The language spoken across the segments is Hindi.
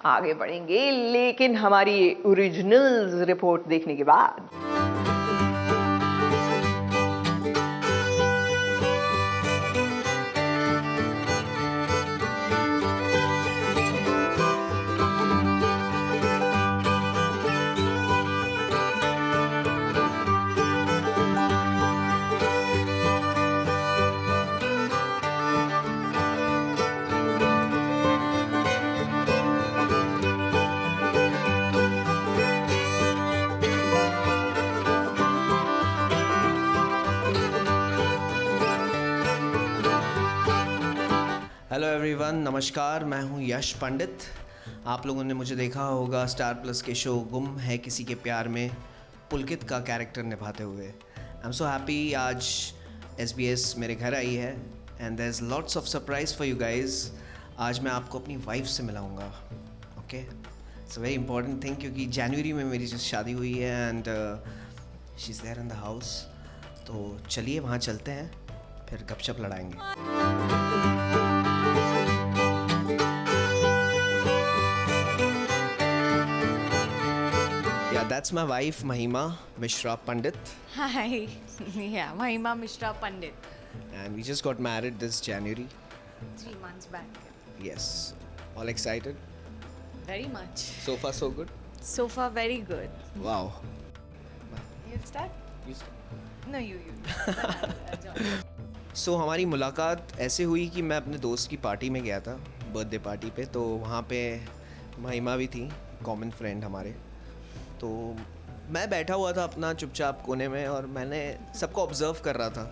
आगे बढ़ेंगे, लेकिन हमारी ओरिजिनल रिपोर्ट देखने के बाद। हेलो एवरीवन, नमस्कार। मैं हूं यश पंडित। आप लोगों ने मुझे देखा होगा स्टार प्लस के शो गुम है किसी के प्यार में पुलकित का कैरेक्टर निभाते हुए। आई एम सो हैप्पी आज SBS मेरे घर आई है and there is lots of surprise for you guys. आज मैं आपको अपनी वाइफ से मिलाऊंगा। Okay, it's a very important thing क्योंकि जनवरी में मेरी जो शादी हुई है and she is there in the house. तो चलिए वहाँ चलते हैं, फिर गपशप लड़ाएंगे। Yeah, that's my wife, Mahima Mishra Pandit. Hi, yeah, Mahima Mishra Pandit. And we just got married this January. 3 months back. Yes. All excited? Very much. So far, so good? So far, very good. Wow. You start? You start. No, you. So, हमारी मुलाकात ऐसे हुई कि मैं अपने दोस्त की पार्टी में गया था, बर्थडे पार्टी पे। तो वहाँ पे महिमा भी थी, कॉमन फ्रेंड हमारे। तो मैं बैठा हुआ था अपना चुपचाप कोने में और मैंने सबको ऑब्ज़र्व कर रहा था।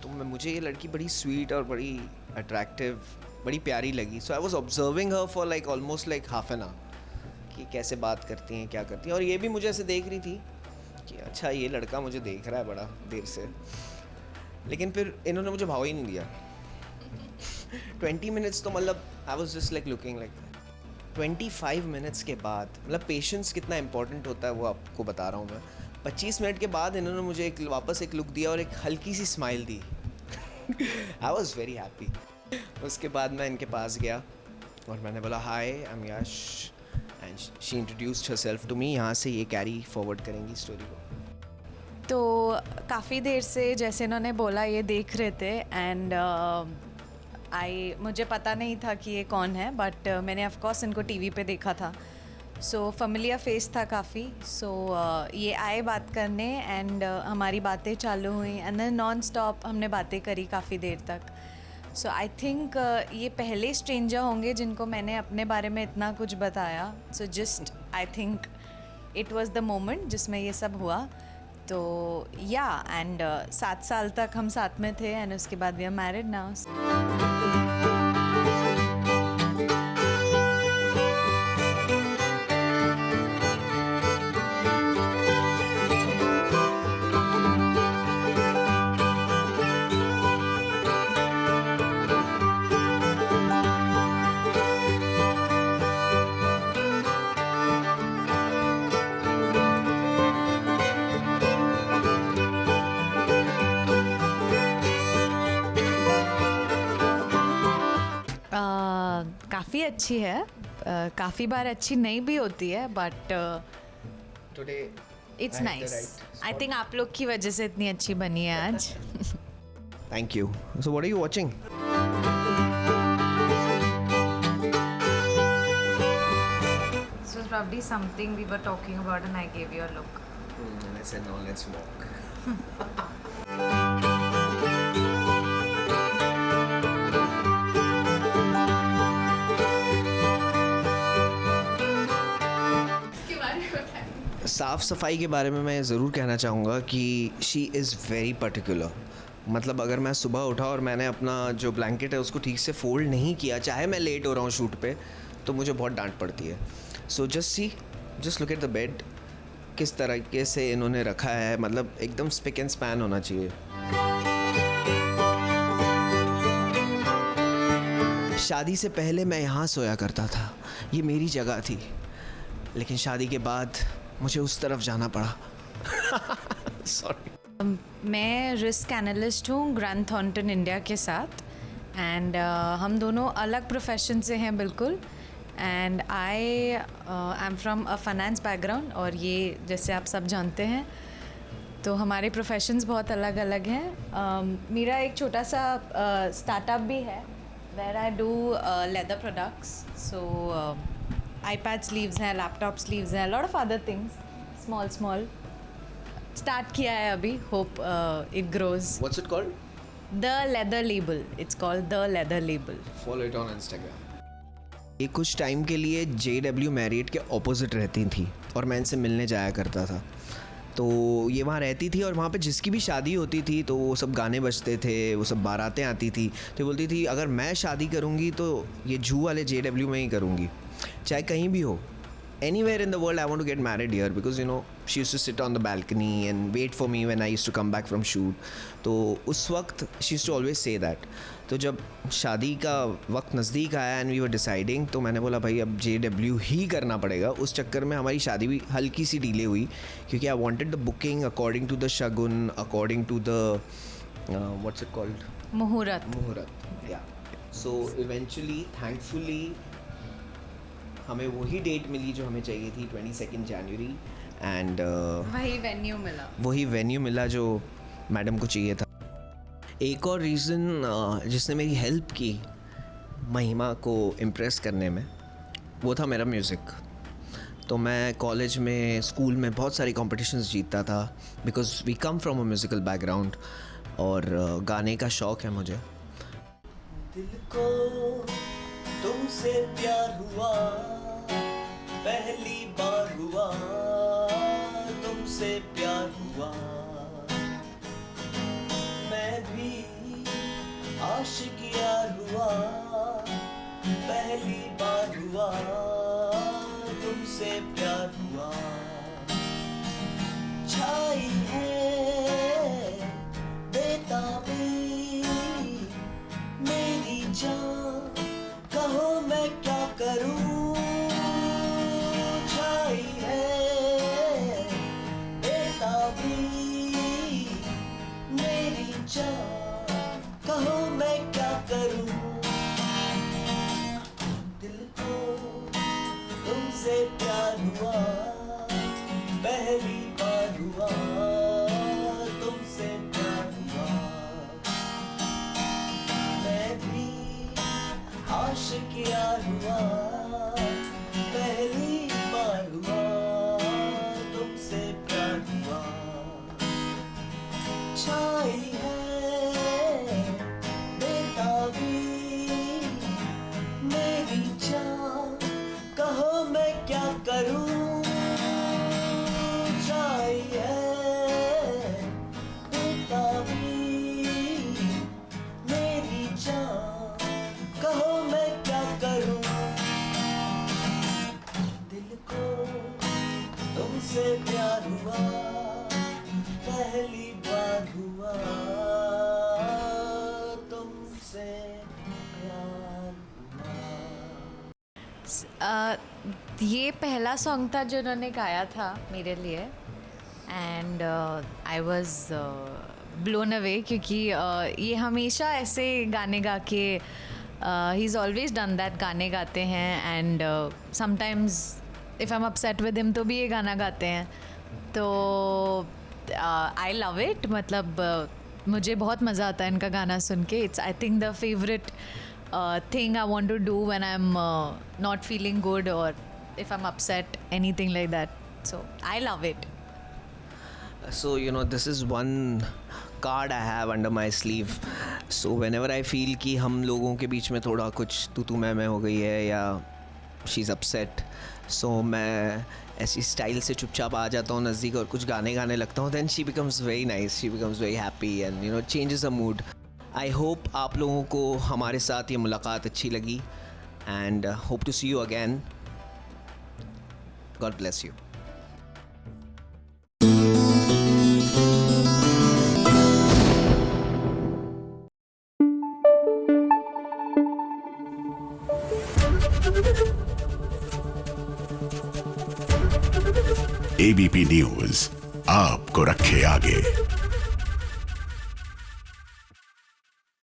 तो मुझे ये लड़की बड़ी स्वीट और बड़ी अट्रैक्टिव, बड़ी प्यारी लगी। So I was observing her for like almost like half an hour कि कैसे बात करती हैं, क्या करती हैं। और ये भी मुझे ऐसे देख रही थी कि अच्छा ये लड़का मुझे देख रहा है बड़ा देर से। लेकिन फिर इन्होंने मुझे भाव ही नहीं दिया। 20 मिनट्स तो मतलब I was just like looking like 25 minutes के बाद, मतलब पेशेंस कितना इंपॉर्टेंट होता है वो आपको बता रहा हूँ मैं। 25 मिनट के बाद इन्होंने मुझे वापस एक लुक दिया और एक हल्की सी स्माइल दी। I was very happy. उसके बाद मैं इनके पास गया और मैंने बोला hi, I am Yash, and she introduced herself to me. यहाँ से ये कैरी फॉरवर्ड करेंगी स्टोरी को। तो काफ़ी देर से जैसे इन्होंने बोला ये देख रहे थे एंड मुझे पता नहीं था कि ये कौन है, बट मैंने ऑफ कोर्स इनको टीवी पे देखा था। सो familiar फेस था काफ़ी। सो ये आए बात करने एंड हमारी बातें चालू हुई एंड देन नॉन स्टॉप हमने बातें करी काफ़ी देर तक। सो आई थिंक ये पहले स्ट्रेंजर होंगे जिनको मैंने अपने बारे में इतना कुछ बताया। So just I think it was the moment जिसमें ये सब हुआ। तो या एंड 7 साल तक हम साथ में थे एंड उसके बाद वी आर मैरिड नाउ। काफ़ी अच्छी है, काफ़ी बार अच्छी नहीं भी होती है, but today it's nice. I think आप लोग की वजह से इतनी अच्छी बनी है आज। Thank you. So what are you watching? This was probably something we were talking about and I gave you a look. And I said no, let's walk. साफ़ सफाई के बारे में मैं ज़रूर कहना चाहूँगा कि शी इज़ वेरी पर्टिकुलर। मतलब अगर मैं सुबह उठा और मैंने अपना जो ब्लैंकेट है उसको ठीक से फोल्ड नहीं किया, चाहे मैं लेट हो रहा हूँ शूट पे, तो मुझे बहुत डांट पड़ती है। So just look at the bed, किस तरीके से इन्होंने रखा है, मतलब एकदम स्पिक एंड स्पैन होना चाहिए। शादी से पहले मैं यहाँ सोया करता था, ये मेरी जगह थी। लेकिन शादी के बाद मुझे उस तरफ जाना पड़ा। सॉरी। मैं रिस्क एनालिस्ट हूँ ग्रांट थॉर्नटन इंडिया के साथ एंड हम दोनों अलग प्रोफेशन से हैं बिल्कुल। And I am from a finance background, और ये जैसे आप सब जानते हैं तो हमारे प्रोफेशंस बहुत अलग अलग हैं. मेरा एक छोटा सा स्टार्टअप भी है where I do leather products. So iPad sleeves हैं, लैपटॉप स्लीव्स हैं, lot of other things small start किया है अभी. Hope it grows. What's it called? The Leather Label. It's called the Leather Label. Follow it on Instagram. ये कुछ टाइम के लिए JW मैरियट के ऑपोजिट रहती थी और मैं इनसे मिलने जाया करता था. तो ये वहाँ रहती थी और वहाँ पे जिसकी भी शादी होती थी तो वो सब गाने बजते थे, वो सब बारातें आती थी. तो ये बोलती थी अगर मैं शादी करूँगी तो ये जू वाले JW में ही करूँगी, चाहे कहीं भी हो. Anywhere in the world I want to get married here because you know she used to sit on the balcony and wait for me when I used to come back from shoot. तो उस वक्त she used to always say that. तो जब शादी का वक्त नज़दीक आया एंड वी वर डिसाइडिंग तो मैंने बोला भाई अब JW ही करना पड़ेगा. उस चक्कर में हमारी शादी भी हल्की सी डिले हुई क्योंकि I wanted the booking according to the शगुन, according to the what's it called, मुहूर्त. या. सो इवेंचुअली थैंकफुली हमें वही डेट मिली जो हमें चाहिए थी, 22 जनवरी. एंड वही वेन्यू मिला जो मैडम को चाहिए था. एक और रीज़न जिसने मेरी हेल्प की महिमा को इम्प्रेस करने में वो था मेरा म्यूज़िक. तो मैं कॉलेज में, स्कूल में बहुत सारी कॉम्पिटिशन्स जीतता था because we come from a musical background और गाने का शौक़ है मुझे. दिल को तुमसे प्यार हुआ, पहली बार हुआ, तुमसे प्यार हुआ. मैं भी आशिक यार हुआ, पहली बार हुआ, तुमसे प्यार हुआ. छाई है बेताबी मेरी जान, कहो मैं क्या करूं. छाई है बेताबी मेरी जान, कहो मैं क्या करूं. दिल को तुमसे प्यार हुआ, पहली बार हुआ, तुमसे प्यार हुआ. मैं भी आशिक यार हुआ, पहली बार हुआ, तुमसे प्यार हुआ. छाई है बेताबी मेरी जान, कहो मैं क्या करूं. छाई है बेताबी मेरी जान, कहो मैं क्या करूं. दिल को तुमसे प्यार हुआ, पहली बार हुआ, तुमसे प्यार हुआ. ये पहला सॉन्ग था जो उन्होंने गाया था मेरे लिए and I was blown away क्योंकि ये हमेशा ऐसे गाने गा के he is always done that. गाने गाते हैं and sometimes if I am upset with him तो भी ये गाना गाते हैं. तो आई लव इट. मतलब मुझे बहुत मज़ा आता है इनका गाना सुन के. It's I think the favourite thing I want to do when I'm not feeling good or if I'm upset, anything like that. So I love it. So you know this is one card I have under my sleeve. So whenever I feel कि हम लोगों के बीच में थोड़ा कुछ तू मैं हो गई है या she's upset, so मैं ऐसी स्टाइल से चुपचाप आ जाता हूँ नज़दीक और कुछ गाने गाने लगता हूँ. Then she becomes very nice, she becomes very happy and you know changes her mood. I hope आप लोगों को हमारे साथ ये मुलाकात अच्छी लगी and hope to see you again. God bless you. ABP news आपको रखे आगे.